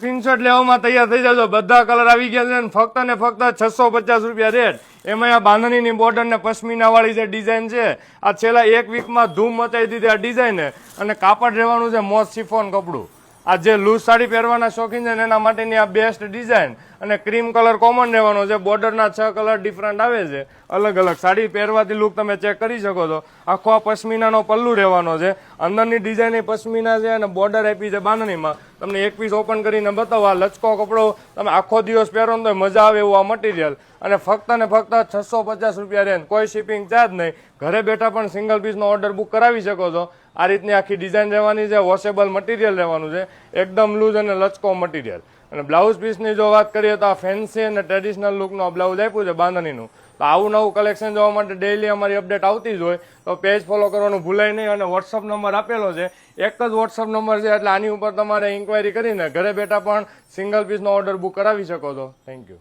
Screenshot લેવામાં તૈયાર થઈ જજો, બધા કલર આવી ગયા છે ને ફક્ત 650 રૂપિયા રેટ. એમાં આ બાંધણીની બોર્ડર ને પશ્મિના વાળી જે ડિઝાઇન છે, આ છેલ્લા એક વીકમાં ધૂમ મચાવી દીધી આ ડિઝાઇન. અને કાપડ રહેવાનું છે મોસ શિફોન કપડું. આ જે લૂઝ સાડી પહેરવાના શોખીન છે ને એના માટેની આ બેસ્ટ ડિઝાઇન. અને ક્રીમ કલર કોમન રહેવાનો છે, બોર્ડરના 6 કલર ડિફરન્ટ આવે છે અલગ અલગ. સાડી પહેરવાથી લુક તમે ચેક કરી શકો છો. આખો આ પશ્મિનાનો પલ્લુ રહેવાનો છે, અંદરની ડિઝાઇન એ પશ્મિના છે અને બોર્ડર આપી છે બાંધણીમાં. તમને એક પીસ ઓપન કરીને બતાવો. આ લચકો કપડો તમે આખો દિવસ પહેરો ને તો મજા આવે એવું આ મટીરિયલ. અને ફક્ત 650 રૂપિયા રેન્જ, કોઈ શિપિંગ ચાર્જ નહીં. ઘરે બેઠા પણ સિંગલ પીસનો ઓર્ડર બુક કરાવી શકો છો. આ રીતની આખી ડિઝાઇન રહેવાની છે, વોશેબલ મટીરિયલ રહેવાનું છે, એકદમ લૂઝ અને લચકો મટીરિયલ. અને બ્લાઉઝ પીસની જો વાત કરીએ તો આ ફેન્સી અને ટ્રેડિશનલ લુકનો બ્લાઉઝ આપ્યું છે બાંધણીનું. તો આવું નવું કલેક્શન જોવા માટે ડેઈલી અમારી અપડેટ આવતી જ હોય, તો પેજ ફોલો કરવાનું ભૂલાય નહીં. અને વોટ્સઅપ નંબર આપેલો છે, એક જ વોટ્સઅપ નંબર છે, એટલે આની ઉપર તમારે ઇન્ક્વાયરી કરીને ઘરે બેઠા પણ સિંગલ પીસનો ઓર્ડર બુક કરાવી શકો છો. Thank you.